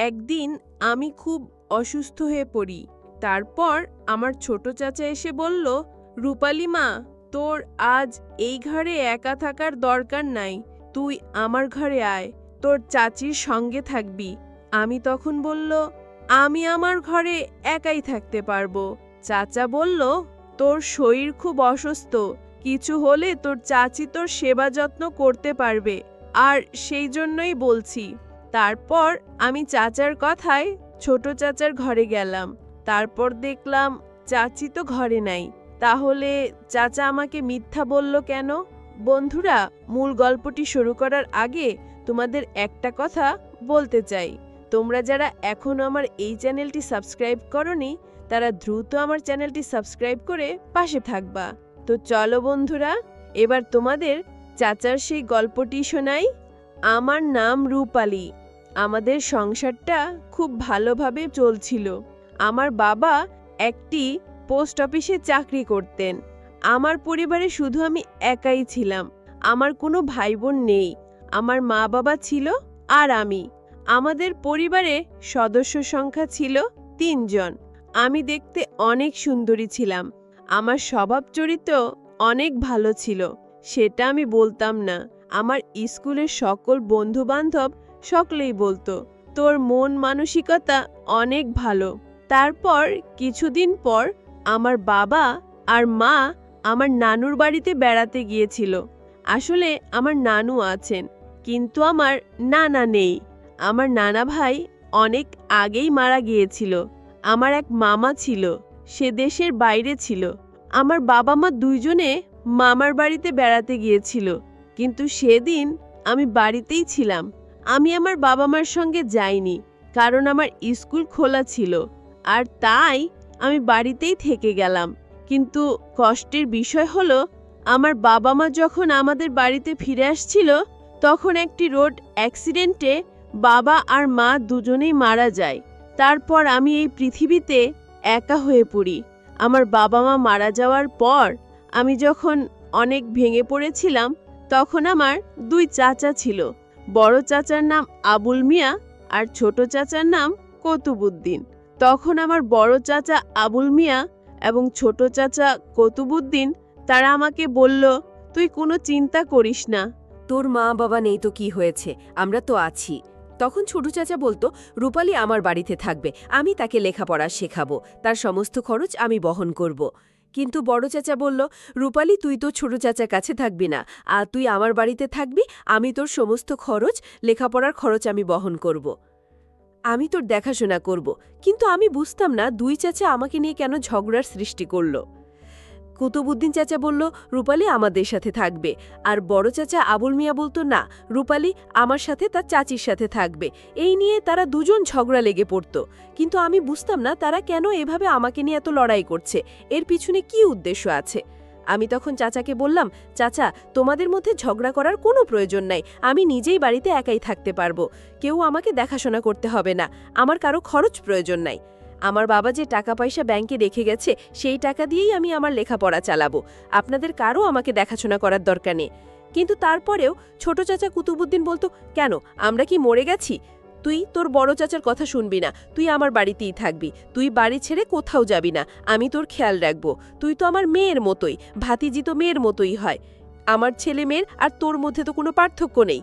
একদিন আমি খুব অসুস্থ হয়ে পড়ি। তারপর আমার ছোট চাচা এসে বলল, রূপালী মা, তোর আজ এই ঘরে একা থাকার দরকার নাই, তুই আমার ঘরে আয়, তোর চাচির সঙ্গে থাকবি। আমি তখন বলল, আমি আমার ঘরে একাই থাকতে পারবো। চাচা বলল, তোর শরীর খুব অসুস্থ, কিছু হলে তোর চাচি তোর সেবা যত্ন করতে পারবে, আর সেই জন্যই বলছি। তারপর আমি চাচার কথায় ছোট চাচার ঘরে গেলাম। তারপর দেখলাম চাচি তো ঘরে নাই। তাহলে চাচা আমাকে মিথ্যা বলল কেন? বন্ধুরা, মূল গল্পটি শুরু করার আগে তোমাদের একটা কথা বলতে চাই। তোমরা যারা এখনো আমার এই চ্যানেলটি সাবস্ক্রাইব করনি, তারা দ্রুত আমার চ্যানেলটি সাবস্ক্রাইব করে পাশে থাকবা। তো চলো বন্ধুরা, এবার তোমাদের চাচার সেই গল্পটি শোনাই। আমার নাম রূপালী। আমাদের সংসারটা খুব ভালোভাবে চলছিল। আমার বাবা একটি পোস্ট অফিসে চাকরি করতেন। আমার পরিবারে শুধু আমি একাই ছিলাম। আমার কোনো ভাই বোন নেই। আমার মা বাবা ছিল আর আমি। আমাদের পরিবারে সদস্য সংখ্যা ছিল ৩ জন। আমি দেখতে অনেক সুন্দরী ছিলাম। আমার স্বভাব চরিত্র অনেক ভালো ছিল, সেটা আমি বলতাম না। আমার স্কুলের সকল বন্ধু বান্ধব সকলেই বলতো, তোর মন মানসিকতা অনেক ভালো। তারপর কিছুদিন পর আমার বাবা আর মা আমার নানুর বাড়িতে বেড়াতে গিয়েছিল। আসলে আমার নানু আছেন, কিন্তু আমার নানা নেই। আমার নানা ভাই অনেক আগেই মারা গিয়েছিল। আমার এক মামা ছিল, সে দেশের বাইরে ছিল। আমার বাবা মা দুইজনে মামার বাড়িতে বেড়াতে গিয়েছিল, কিন্তু সেদিন আমি বাড়িতেই ছিলাম। আমি আমার বাবা মার সঙ্গে যাইনি, কারণ আমার স্কুল খোলা ছিল, আর তাই আমি বাড়িতেই থেকে গেলাম। কিন্তু কষ্টের বিষয় হলো, আমার বাবা মা যখন আমাদের বাড়িতে ফিরে আসছিল, তখন একটি রোড অ্যাক্সিডেন্টে বাবা আর মা দুজনেই মারা যায়। তারপর আমি এই পৃথিবীতে একা হয়ে পড়ি। আমার বাবা মা মারা যাওয়ার পর আমি যখন অনেক ভেঙে পড়েছিলাম, তখন আমার 2 চাচা ছিল। বড় চাচার নাম আবুল মিয়া আর ছোট চাচার নাম কতুবুদ্দিন। তখন আমার বড় চাচা আবুল মিয়া এবং ছোট চাচা কতুবুদ্দিন তারা আমাকে বলল, তুই কোনো চিন্তা করিস না। তোর মা বাবা নেই তো কি হয়েছে, আমরা তো আছি। তখন ছোট চাচা বলতো, রূপালী আমার বাড়িতে থাকবে, আমি তাকে লেখাপড়া শেখাবো, তার সমস্ত খরচ আমি বহন করব। কিন্তু বড় চাচা বলল, রূপালী তুই তো ছোট চাচার কাছে থাকবি না, আর তুই আমার বাড়িতে থাকবি, আমি তোর সমস্ত খরচ, লেখাপড়ার খরচ আমি বহন করব। আমি তোর দেখাশোনা করব। কিন্তু আমি বুঝতাম না 2 চাচা আমাকে নিয়ে কেন ঝগড়ার সৃষ্টি করল। কুতুবুদ্দিন চাচা বলল, রূপালী আমাদের সাথে থাকবে, আর বড় চাচা আবুল মিয়া বলতো, না, রূপালী আমার সাথে তার চাচির সাথে থাকবে। এই নিয়ে তারা দুজন ঝগড়া লেগে পড়ত। কিন্তু আমি বুঝতাম না তারা কেন এভাবে আমাকে নিয়ে এত লড়াই করছে, এর পিছনে কি উদ্দেশ্য আছে। আমি তখন চাচাকে বললাম, চাচা, তোমাদের মধ্যে ঝগড়া করার কোনো প্রয়োজন নাই, আমি নিজেই বাড়িতে একাই থাকতে পারবো, কেউ আমাকে দেখাশোনা করতে হবে না, আমার কারো খরচ প্রয়োজন নাই। আমার বাবা যে টাকা পয়সা ব্যাংকে রেখে গেছে, সেই টাকা দিয়েই আমি আমার লেখাপড়া চালাবো, আপনাদের কারও আমাকে দেখাশোনা করার দরকার নেই। কিন্তু তারপরেও ছোট চাচা কুতুবুদ্দিন বলতো, কেন, আমরা কি মরে গেছি? তুই তোর বড় চাচার কথা শুনবি না, তুই আমার বাড়িতেই থাকবি, তুই বাড়ি ছেড়ে কোথাও যাবি না, আমি তোর খেয়াল রাখবো, তুই তো আমার মেয়ের মতোই, ভাতিজি তো মেয়ের মতোই হয়, আমার ছেলে মেয়ের আর তোর মধ্যে তো কোনো পার্থক্য নেই।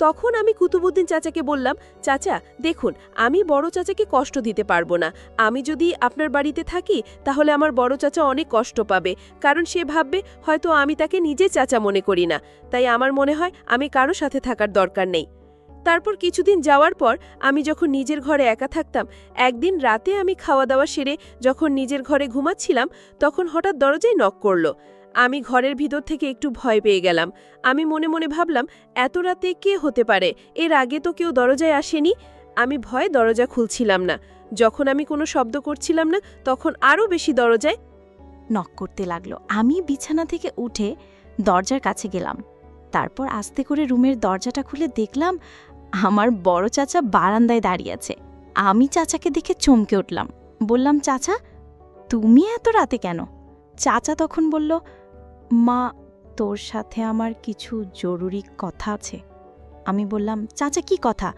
তখন আমি কুতুবুদ্দিন চাচাকে বললাম, চাচা দেখুন, আমি বড় চাচাকে কষ্ট দিতে পারবো না। আমি যদি আপনার বাড়িতে থাকি, তাহলে আমার বড় চাচা অনেক কষ্ট পাবে, কারণ সে ভাববে হয়তো আমি তাকে নিজে চাচা মনে করি না। তাই আমার মনে হয় আমি কারো সাথে থাকার দরকার নেই। তারপর কিছুদিন যাওয়ার পর আমি যখন নিজের ঘরে একা থাকতাম, একদিন রাতে আমি খাওয়া দাওয়া সেরে যখন নিজের ঘরে ঘুমাচ্ছিলাম, তখন হঠাৎ দরজায় নক করল। আমি ঘরের ভিতর থেকে একটু ভয় পেয়ে গেলাম। আমি মনে মনে ভাবলাম, এত রাতে কে হতে পারে, এর আগে তো কেউ দরজায় আসেনি। আমি ভয়ে দরজা খুলছিলাম না। যখন আমি কোনো শব্দ করছিলাম না, তখন আরও বেশি দরজায় নক করতে লাগলো। আমি বিছানা থেকে উঠে দরজার কাছে গেলাম। তারপর আস্তে করে রুমের দরজাটা খুলে দেখলাম আমার বড় চাচা বারান্দায় দাঁড়িয়ে আছে। আমি চাচাকে দেখে চমকে উঠলাম। বললাম, চাচা, তুমি এত রাতে কেন? চাচা তখন বলল, মা, তোর সাথে আমার কিছু জরুরি কথা আছে। আমি বললাম, চাচা কি কথা?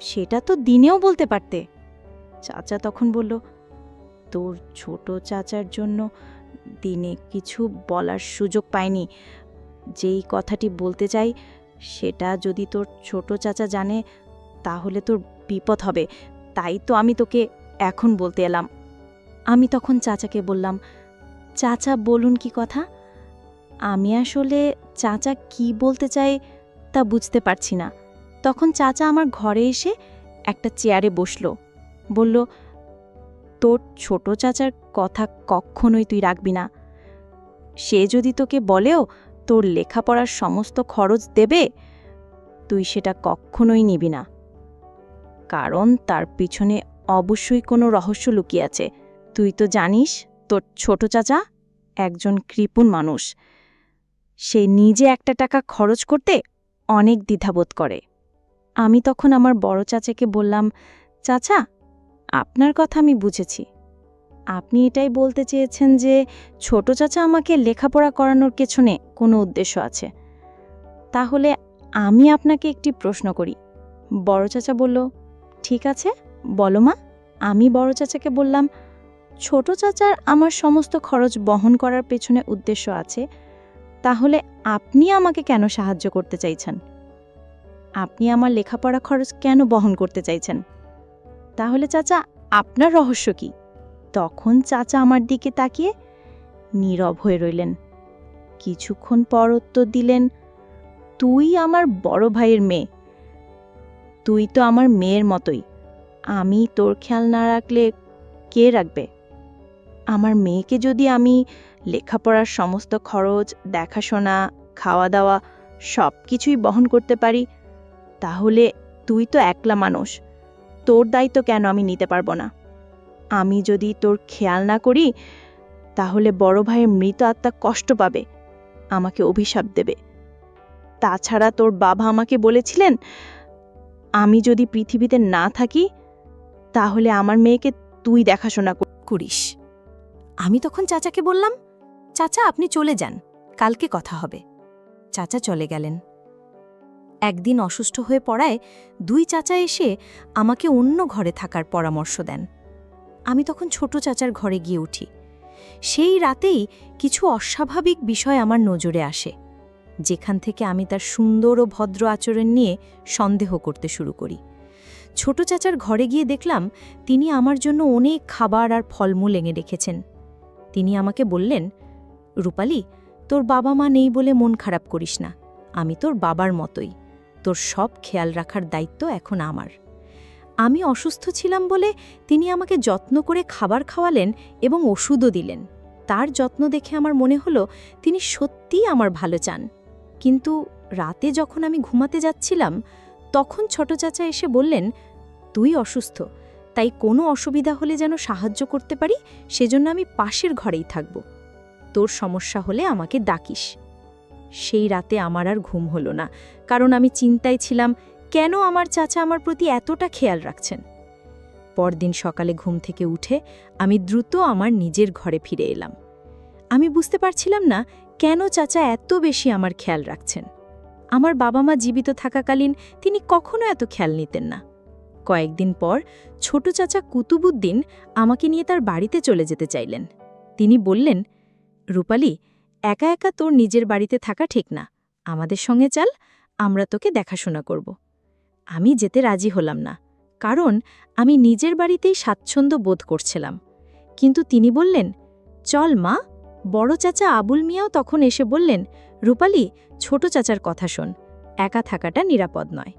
সেটা তো দিনেও বলতে পারতে। চাচা তখন বলল, তোর ছোট চাচার জন্য দিনে কিছু বলার সুযোগ পাইনি। যেই কথাটি বলতে চাই সেটা যদি তোর ছোট চাচা জানে তাহলে তোর বিপদ হবে, তাই তো আমি তোকে এখন বলতে এলাম। আমি তখন চাচাকে বললাম, চাচা বলুন কি কথা। আমি আসলে চাচা কি বলতে চাই তা বুঝতে পারছি না। তখন চাচা আমার ঘরে এসে একটা চেয়ারে বসলো, বলল, তোর ছোট চাচার কথা কখনোই তুই রাখবি না। সে যদি তোকে বলেও তোর লেখাপড়ার সমস্ত খরচ দেবে, তুই সেটা কখনোই নিবি না, কারণ তার পিছনে অবশ্যই কোনো রহস্য লুকিয়ে আছে। তুই তো জানিস তোর ছোট চাচা একজন কৃপণ মানুষ। সে নিজে একটা টাকা খরচ করতে অনেক দ্বিধাবোধ করে। আমি তখন আমার বড় চাচাকে বললাম, চাচা, আপনার কথা আমি বুঝেছি। আপনি এটাই বলতে চেয়েছেন যে ছোট চাচা আমাকে লেখাপড়া করানোর পেছনে কোনো উদ্দেশ্য আছে। তাহলে আমি আপনাকে একটি প্রশ্ন করি। বড় চাচা বলল, ঠিক আছে, বলো মা। আমি বড় চাচাকে বললাম, ছোট চাচার আমার সমস্ত খরচ বহন করার পেছনে উদ্দেশ্য আছে, তাহলে আপনি আমাকে কেন সাহায্য করতে চাইছেন? আপনি আমার লেখাপড়া খরচ কেন বহন করতে চাইছেন? তাহলে চাচা আপনার রহস্য কি? তখন চাচা আমার দিকে তাকিয়ে নীরব হয়ে রইলেন। কিছুক্ষণ পর উত্তর দিলেন, তুই আমার বড় ভাইয়ের মেয়ে। তুই তো আমার মেয়ের মতোই। আমি তোর খেয়াল না রাখলে কে রাখবে? আমার মেয়েকে যদি আমি লেখাপড়ার সমস্ত খরচ, দেখাশোনা, খাওয়া দাওয়া সব কিছুই বহন করতে পারি, তাহলে তুই তো একলা মানুষ, তোর দায়িত্ব কেন আমি নিতে পারবো না? আমি যদি তোর খেয়াল না করি তাহলে বড় ভাইয়ের মৃত আত্মা কষ্ট পাবে, আমাকে অভিশাপ দেবে। তাছাড়া তোর বাবা আমাকে বলেছিলেন, আমি যদি পৃথিবীতে না থাকি তাহলে আমার মেয়েকে তুই দেখাশোনা করিস। আমি তখন চাচাকে বললাম, চাচা আপনি চলে যান, কালকে কথা হবে। চাচা চলে গেলেন। একদিন অসুস্থ হয়ে পড়ায় দুই চাচা এসে আমাকে অন্য ঘরে থাকার পরামর্শ দেন। আমি তখন ছোট চাচার ঘরে গিয়ে উঠি। সেই রাতেই কিছু অস্বাভাবিক বিষয় আমার নজরে আসে, যেখান থেকে আমি তার সুন্দর ও ভদ্র আচরণ নিয়ে সন্দেহ করতে শুরু করি। ছোট চাচার ঘরে গিয়ে দেখলাম তিনি আমার জন্য অনেক খাবার আর ফলমূল এনে রেখেছেন। তিনি আমাকে বললেন, রূপালী, তোর বাবা মা নেই বলে মন খারাপ করিস না, আমি তোর বাবার মতোই, তোর সব খেয়াল রাখার দায়িত্ব এখন আমার। আমি অসুস্থ ছিলাম বলে তিনি আমাকে যত্ন করে খাবার খাওয়ালেন এবং ওষুধও দিলেন। তার যত্ন দেখে আমার মনে হলো তিনি সত্যিই আমার ভালো চান। কিন্তু রাতে যখন আমি ঘুমাতে যাচ্ছিলাম তখন ছোট চাচা এসে বললেন, তুই অসুস্থ, তাই কোনো অসুবিধা হলে যেন সাহায্য করতে পারি সেজন্য আমি পাশের ঘরেই থাকব, তোর সমস্যা হলে আমাকে ডাকিস। সেই রাতে আমার আর ঘুম হলো না, কারণ আমি চিন্তায় ছিলাম কেন আমার চাচা আমার প্রতি এতটা খেয়াল রাখছেন। পরদিন সকালে ঘুম থেকে উঠে আমি দ্রুত আমার নিজের ঘরে ফিরে এলাম। আমি বুঝতে পারছিলাম না কেন চাচা এত বেশি আমার খেয়াল রাখছেন। আমার বাবা মা জীবিত থাকাকালীন তিনি কখনো এত খেয়াল নিতেন না। কয়েকদিন পর ছোট চাচা কুতুবুদ্দিন আমাকে নিয়ে তার বাড়িতে চলে যেতে চাইলেন। তিনি বললেন, রূপালী, একা একা তোর নিজের বাড়িতে থাকা ঠিক না, আমাদের সঙ্গে চল, আমরা তোকে দেখাশোনা করব। আমি যেতে রাজি হলাম না, কারণ আমি নিজের বাড়িতেই স্বাচ্ছন্দ্য বোধ করছিলাম। কিন্তু তিনি বললেন, চল মা। বড় চাচা আবুল মিয়াও তখন এসে বললেন, রূপালী, ছোট চাচার কথা শোন, একা থাকাটা নিরাপদ নয়।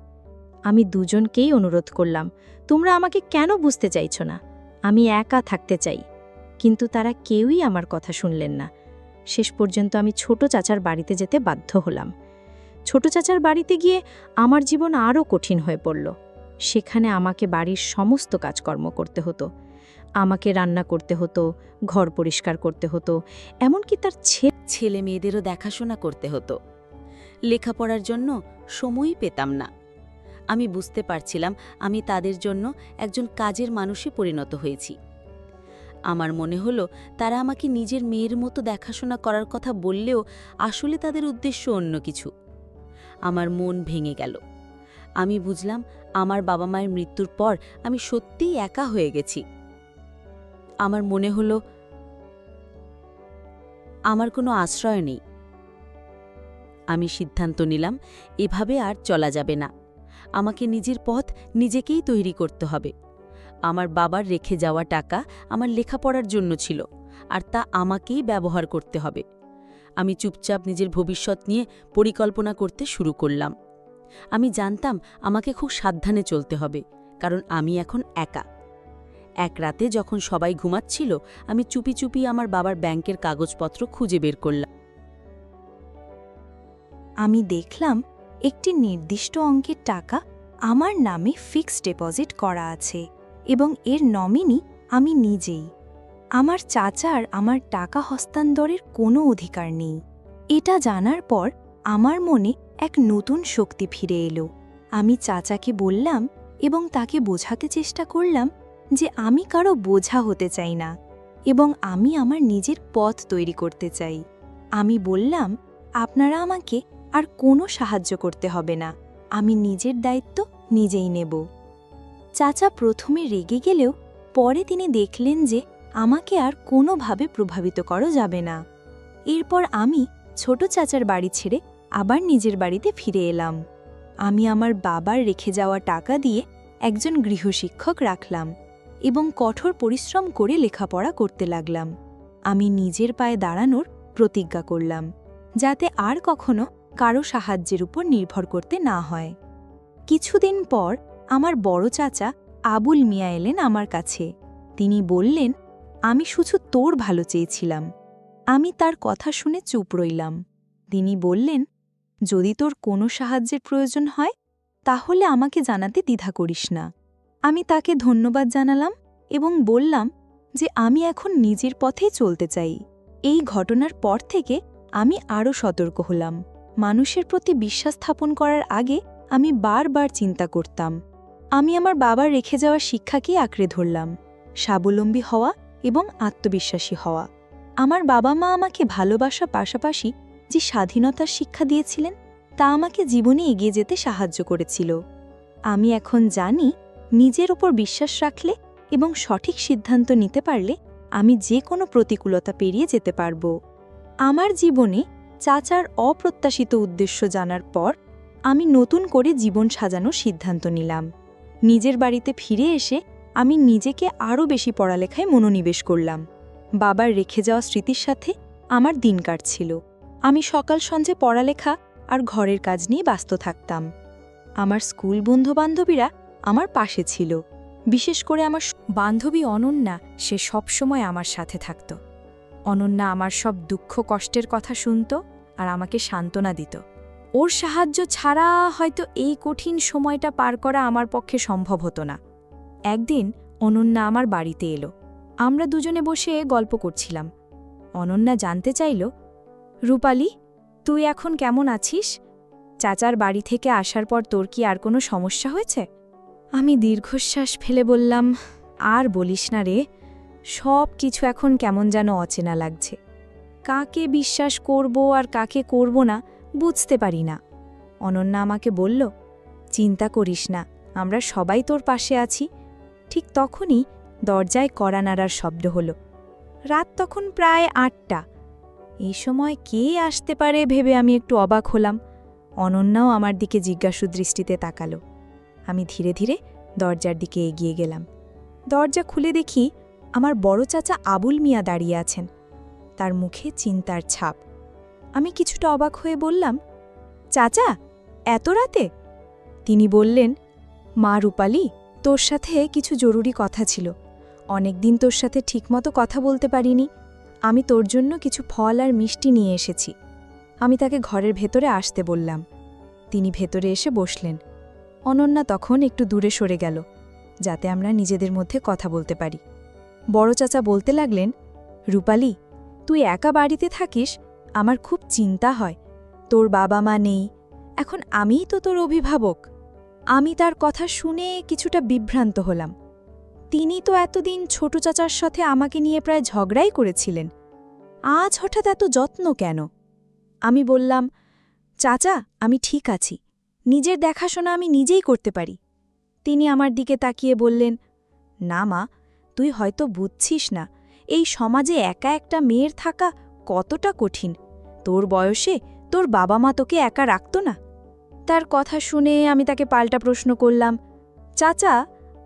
আমি দুজনকেই অনুরোধ করলাম, তোমরা আমাকে কেন বুঝতে চাইছ না? আমি একা থাকতে চাই। কিন্তু তারা কেউই আমার কথা শুনলেন না। শেষ পর্যন্ত আমি ছোট চাচার বাড়িতে যেতে বাধ্য হলাম। ছোট চাচার বাড়িতে গিয়ে আমার জীবন আরও কঠিন হয়ে পড়ল। সেখানে আমাকে বাড়ির সমস্ত কাজকর্ম করতে হতো। আমাকে রান্না করতে হতো, ঘর পরিষ্কার করতে হতো, এমনকি তার ছেলে মেয়েদেরও দেখাশোনা করতে হতো। লেখাপড়ার জন্য সময়ই পেতাম না। আমি বুঝতে পারছিলাম আমি তাদের জন্য একজন কাজের মানুষে পরিণত হয়েছি। আমার মনে হলো তারা আমাকে নিজের মেয়ের মতো দেখাশোনা করার কথা বললেও আসলে তাদের উদ্দেশ্য অন্য কিছু। আমার মন ভেঙে গেল। আমি বুঝলাম আমার বাবা মায়ের মৃত্যুর পর আমি সত্যিই একা হয়ে গেছি। আমার মনে হলো আমার কোনো আশ্রয় নেই। আমি সিদ্ধান্ত নিলাম এভাবে আর চলা যাবে না। আমাকে নিজের পথ নিজেকেই তৈরি করতে হবে। আমার বাবার রেখে যাওয়া টাকা আমার লেখাপড়ার জন্য ছিল, আর তা আমাকেই ব্যবহার করতে হবে। আমি চুপচাপ নিজের ভবিষ্যৎ নিয়ে পরিকল্পনা করতে শুরু করলাম। আমি জানতাম আমাকে খুব সাবধানে চলতে হবে, কারণ আমি এখন একা। এক রাতে যখন সবাই ঘুমাচ্ছিল, আমি চুপি চুপি আমার বাবার ব্যাংকের কাগজপত্র খুঁজে বের করলাম। আমি দেখলাম একটি নির্দিষ্ট অঙ্কের টাকা আমার নামে ফিক্সড ডিপোজিট করা আছে এবং এর নমিনি আমি নিজেই। আমার চাচার আমার টাকা হস্তান্তরের কোনো অধিকার নেই। এটা জানার পর আমার মনে এক নতুন শক্তি ফিরে এলো। আমি চাচাকে বললাম এবং তাকে বোঝাতে চেষ্টা করলাম যে আমি কারো বোঝা হতে চাই না এবং আমি আমার নিজের পথ তৈরি করতে চাই। আমি বললাম, আপনারা আমাকে আর কোনো সাহায্য করতে হবে না, আমি নিজের দায়িত্ব নিজেই নেব। চাচা প্রথমে রেগে গেলেও পরে তিনি দেখলেন যে আমাকে আর কোনোভাবে প্রভাবিত করা যাবে না। এরপর আমি ছোট চাচার বাড়ি ছেড়ে আবার নিজের বাড়িতে ফিরে এলাম। আমি আমার বাবার রেখে যাওয়া টাকা দিয়ে একজন গৃহশিক্ষক রাখলাম এবং কঠোর পরিশ্রম করে লেখাপড়া করতে লাগলাম। আমি নিজের পায়ে দাঁড়ানোর প্রতিজ্ঞা করলাম, যাতে আর কখনো কারো সাহায্যের উপর নির্ভর করতে না হয়। কিছুদিন পর আমার বড় চাচা আবুল মিয়া এলেন আমার কাছে। তিনি বললেন, আমি শুধু তোর ভালো চেয়েছিলাম। আমি তার কথা শুনে চুপ রইলাম। তিনি বললেন, যদি তোর কোনো সাহায্যের প্রয়োজন হয় তাহলে আমাকে জানাতে দ্বিধা করিস না। আমি তাকে ধন্যবাদ জানালাম এবং বললাম যে আমি এখন নিজের পথেই চলতে চাই। এই ঘটনার পর থেকে আমি আরও সতর্ক হলাম। মানুষের প্রতি বিশ্বাস স্থাপন করার আগে আমি বারবার চিন্তা করতাম। আমি আমার বাবার রেখে যাওয়া শিক্ষাকেই আঁকড়ে ধরলাম, স্বাবলম্বী হওয়া এবং আত্মবিশ্বাসী হওয়া। আমার বাবা মা আমাকে ভালোবাসার পাশাপাশি যে স্বাধীনতার শিক্ষা দিয়েছিলেন তা আমাকে জীবনে এগিয়ে যেতে সাহায্য করেছিল। আমি এখন জানি, নিজের ওপর বিশ্বাস রাখলে এবং সঠিক সিদ্ধান্ত নিতে পারলে আমি যে কোনো প্রতিকূলতা পেরিয়ে যেতে পারব। আমার জীবনে চাচার অপ্রত্যাশিত উদ্দেশ্য জানার পর আমি নতুন করে জীবন সাজানোর সিদ্ধান্ত নিলাম। নিজের বাড়িতে ফিরে এসে আমি নিজেকে আরও বেশি পড়ালেখায় মনোনিবেশ করলাম। বাবার রেখে যাওয়া স্মৃতির সাথে আমার দিন কাটছিল। আমি সকাল সন্ধ্যে পড়ালেখা আর ঘরের কাজ নিয়ে ব্যস্ত থাকতাম। আমার স্কুল বন্ধুবান্ধবীরা আমার পাশে ছিল, বিশেষ করে আমার বান্ধবী অনন্যা। সে সবসময় আমার সাথে থাকত। অনন্যা আমার সব দুঃখ কষ্টের কথা শুনত আর আমাকে সান্ত্বনা দিত। ওর সাহায্য ছাড়া হয়তো এই কঠিন সময়টা পার করা আমার পক্ষে সম্ভব হতো না। একদিন অনন্যা আমার বাড়িতে এলো। আমরা দুজনে বসে গল্প করছিলাম। অনন্যা জানতে চাইল, রূপালি, তুই এখন কেমন আছিস? চাচার বাড়ি থেকে আসার পর তোর কি আর কোনো সমস্যা হয়েছে? আমি দীর্ঘশ্বাস ফেলে বললাম, আর বলিস না রে, সব কিছু এখন কেমন যেন অচেনা লাগছে। কাকে বিশ্বাস করব আর কাকে করব না বুঝতে পারি না। অনন্যা আমাকে বলল, চিন্তা করিস না, আমরা সবাই তোর পাশে আছি। ঠিক তখনই দরজায় কড়া নাড়ার শব্দ হলো। রাত তখন প্রায় ৮টা। এই সময় কে আসতে পারে ভেবে আমি একটু অবাক হলাম। অনন্যাও আমার দিকে জিজ্ঞাসু দৃষ্টিতে তাকালো। আমি ধীরে ধীরে দরজার দিকে এগিয়ে গেলাম। দরজা খুলে দেখি আমার বড় চাচা আবুল মিয়া দাঁড়িয়ে আছেন। তার মুখে চিন্তার ছাপ। আমি কিছুটা অবাক হয়ে বললাম, চাচা, এত রাতে? তিনি বললেন, মা রূপালি, তোর সাথে কিছু জরুরি কথা ছিল। অনেকদিন তোর সাথে ঠিকমতো কথা বলতে পারিনি। আমি তোর জন্য কিছু ফল আর মিষ্টি নিয়ে এসেছি। আমি তাকে ঘরের ভেতরে আসতে বললাম। তিনি ভেতরে এসে বসলেন। অনন্যা তখন একটু দূরে সরে গেল, যাতে আমরা নিজেদের মধ্যে কথা বলতে পারি। বড় চাচা বলতে লাগলেন, রূপালি, তুই একা বাড়িতে থাকিস, আমার খুব চিন্তা হয়। তোর বাবা মা নেই, এখন আমিই তো তোর অভিভাবক। আমি তার কথা শুনে কিছুটা বিভ্রান্ত হলাম। তিনি তো এতদিন ছোট চাচার সাথে আমাকে নিয়ে প্রায় ঝগড়াই করেছিলেন। আজ হঠাৎ এত যত্ন কেন? আমি বললাম, চাচা, আমি ঠিক আছি, নিজের দেখাশোনা আমি নিজেই করতে পারি। তিনি আমার দিকে তাকিয়ে বললেন, না মা, তুই হয়তো বুঝছিস না, এই সমাজে একা একটা মেয়ের থাকা কতটা কঠিন। তোর বয়সে তোর বাবা মা তোকে একা রাখত না। তার কথা শুনে আমি তাকে পাল্টা প্রশ্ন করলাম, চাচা,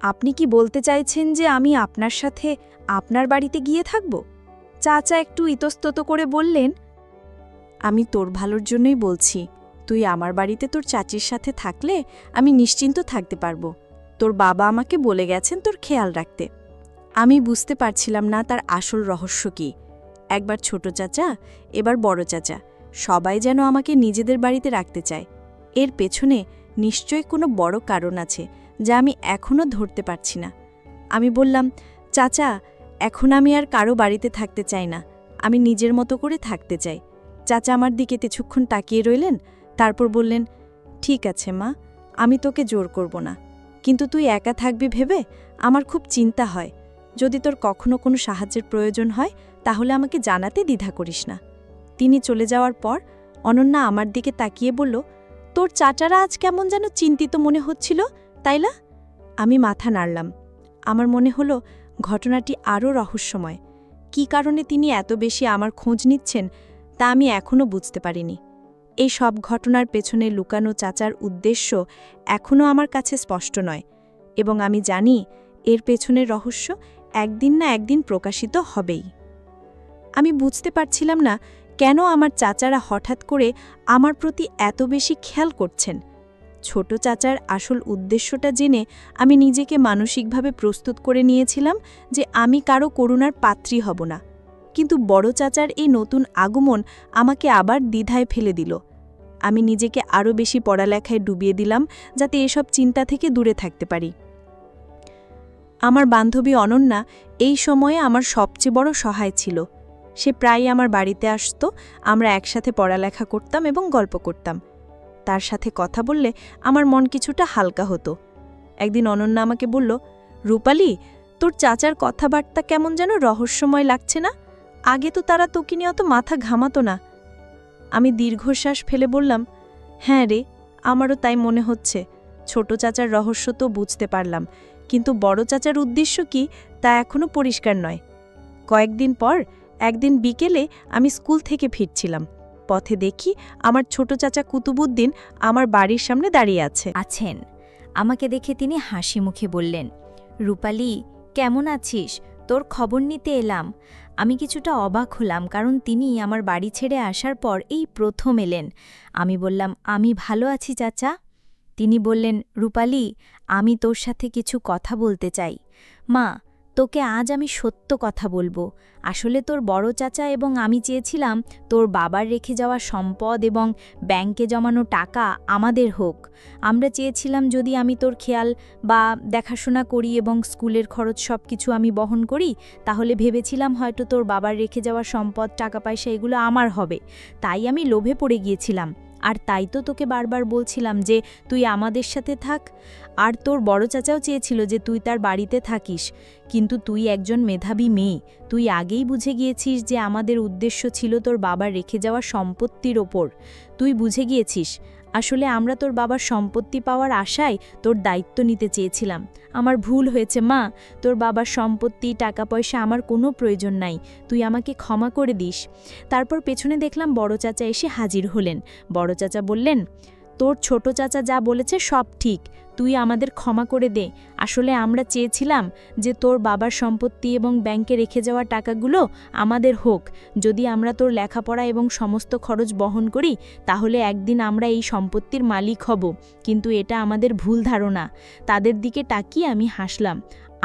আপনি কি বলতে চাইছেন যে আমি আপনার সাথে আপনার বাড়িতে গিয়ে থাকব? চাচা একটু ইতস্তত করে বললেন, আমি তোর ভালোর জন্যই বলছি। তুই আমার বাড়িতে তোর চাচির সাথে থাকলে আমি নিশ্চিন্ত থাকতে পারবো। তোর বাবা আমাকে বলে গেছেন তোর খেয়াল রাখতে। আমি বুঝতে পারছিলাম না তার আসল রহস্য কি। একবার ছোট চাচা, এবার বড় চাচা, সবাই যেন আমাকে নিজেদের বাড়িতে রাখতে চায়। এর পেছনে নিশ্চয়ই কোনো বড় কারণ আছে যা আমি এখনও ধরতে পারছি না। আমি বললাম, চাচা, এখন আমি আর কারো বাড়িতে থাকতে চাই না। আমি নিজের মতো করে থাকতে চাই। চাচা আমার দিকে কিছুক্ষণ তাকিয়ে রইলেন, তারপর বললেন, ঠিক আছে মা, আমি তোকে জোর করব না। কিন্তু তুই একা থাকবি ভেবে আমার খুব চিন্তা হয়। যদি তোর কখনো কোনো সাহায্যের প্রয়োজন হয় তাহলে আমাকে জানাতে দ্বিধা করিস না। তিনি চলে যাওয়ার পর অনন্যা আমার দিকে তাকিয়ে বলল, তোর চাচারা আজ কেমন যেন চিন্তিত মনে হচ্ছিল, তাই না? আমি মাথা নাড়লাম। আমার মনে হলো ঘটনাটি আরও রহস্যময়। কী কারণে তিনি এত বেশি আমার খোঁজ নিচ্ছেন তা আমি এখনও বুঝতে পারিনি। এই সব ঘটনার পেছনে লুকানো চাচার উদ্দেশ্য এখনও আমার কাছে স্পষ্ট নয়, এবং আমি জানি এর পেছনের রহস্য একদিন না একদিন প্রকাশিত হবেই। আমি বুঝতে পারছিলাম না কেন আমার চাচারা হঠাৎ করে আমার প্রতি এত বেশি খেয়াল করছেন। ছোট চাচার আসল উদ্দেশ্যটা জেনে আমি নিজেকে মানসিকভাবে প্রস্তুত করে নিয়েছিলাম যে আমি কারো করুণার পাত্রী হব না। কিন্তু বড় চাচার এই নতুন আগমন আমাকে আবার দ্বিধায় ফেলে দিল। আমি নিজেকে আরও বেশি পড়ালেখায় ডুবিয়ে দিলাম যাতে এসব চিন্তা থেকে দূরে থাকতে পারি। আমার বান্ধবী অনন্যা এই সময়ে আমার সবচেয়ে বড় সহায় ছিল। সে প্রায়ই আমার বাড়িতে আসতো, আমরা একসাথে পড়ালেখা করতাম এবং গল্প করতাম। তার সাথে কথা বললে আমার মন কিছুটা হালকা হতো। একদিন অনন্যা আমাকে বলল, রূপালি, তোর চাচার কথাবার্তা কেমন যেন রহস্যময় লাগছে না? আগে তো তারা তোকে নিয়ে অত মাথা ঘামাতো না। আমি দীর্ঘশ্বাস ফেলে বললাম, হ্যাঁ রে, আমারও তাই মনে হচ্ছে। ছোট চাচার রহস্য তো বুঝতে পারলাম, কিন্তু বড় চাচার উদ্দেশ্য কি তা এখনও পরিষ্কার নয়। কয়েকদিন পর একদিন বিকেলে আমি স্কুল থেকে ফিরছিলাম। পথে দেখি আমার ছোট চাচা কুতুবুদ্দিন আমার বাড়ির সামনে দাঁড়িয়ে আছেন। আমাকে দেখে তিনি হাসি মুখে বললেন, রূপালি, কেমন আছিস? তোর খবর নিতে এলাম। আমি কিছুটা অবাক হলাম, কারণ তিনি আমার বাড়ি ছেড়ে আসার পর এই প্রথম এলেন। আমি বললাম, আমি ভালো আছি চাচা। তিনি বললেন, রূপালি, আমি তোর সাথে কিছু কথা বলতে চাই। মা, তোকে আজ আমি সত্য কথা বলবো। আসলে তোর বড় চাচা এবং আমি চেয়েছিলাম তোর বাবার রেখে যাওয়া সম্পদ এবং ব্যাংকে জমানো টাকা আমাদের হোক। আমরা চেয়েছিলাম যদি আমি তোর খেয়াল বা দেখাশোনা করি এবং স্কুলের খরচ সব কিছু আমি বহন করি, তাহলে ভেবেছিলাম হয়তো তোর বাবার রেখে যাওয়া সম্পদ, টাকা পয়সা এগুলো আমার হবে। তাই আমি লোভে পড়ে গিয়েছিলাম। আর তাই তো তোকে বারবার বলছিলাম যে তুই আমাদের সাথে থাক। আর তোর বড় চাচাও চেয়েছিল যে তুই তার বাড়িতে থাকিস, কিন্তু তুই একজন মেধাবী মেয়ে। তুই আগেই বুঝে গিয়েছিস যে আমাদের উদ্দেশ্য ছিল তোর বাবার রেখে যাওয়া সম্পত্তির ওপর। তুই বুঝে গিয়েছিস আসলে আমরা তোর বাবার সম্পত্তি পাওয়ার আশায় তোর দায়িত্ব নিতে চেয়েছিলাম। আমার ভুল হয়েছে মা। তোর বাবার সম্পত্তি, টাকা পয়সা আমার কোনো প্রয়োজন নাই। তুই আমাকে ক্ষমা করে দিস। তারপর পেছনে দেখলাম বড় চাচা এসে হাজির হলেন। বড় চাচা বললেন, তোর ছোট চাচা যা বলেছে সব ঠিক, তুই আমাদের ক্ষমা করে দে। আসলে আমরা চেয়েছিলাম যে তোর বাবার সম্পত্তি এবং ব্যাংকে রেখে যাওয়া টাকাগুলো আমাদের হোক। যদি আমরা তোর লেখাপড়া এবং সমস্ত খরচ বহন করি তাহলে একদিন আমরা এই সম্পত্তির মালিক হব, কিন্তু এটা আমাদের ভুল ধারণা। তাদের দিকে তাকিয়ে আমি হাসলাম।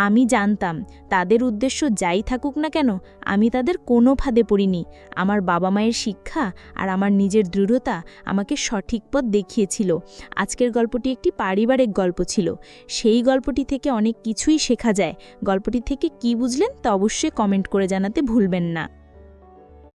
আমি জানতাম তাদের উদ্দেশ্য যাই থাকুক না কেন, আমি তাদের কোনো ফাঁদে পড়িনি। আমার বাবা মায়ের শিক্ষা আর আমার নিজের দৃঢ়তা আমাকে সঠিক পথ দেখিয়েছিল। আজকের গল্পটি একটি পারিবারিক গল্প ছিল। সেই গল্পটি থেকে অনেক কিছুই শেখা যায়। গল্পটি থেকে কি বুঝলেন তা অবশ্যই কমেন্ট করে জানাতে ভুলবেন না।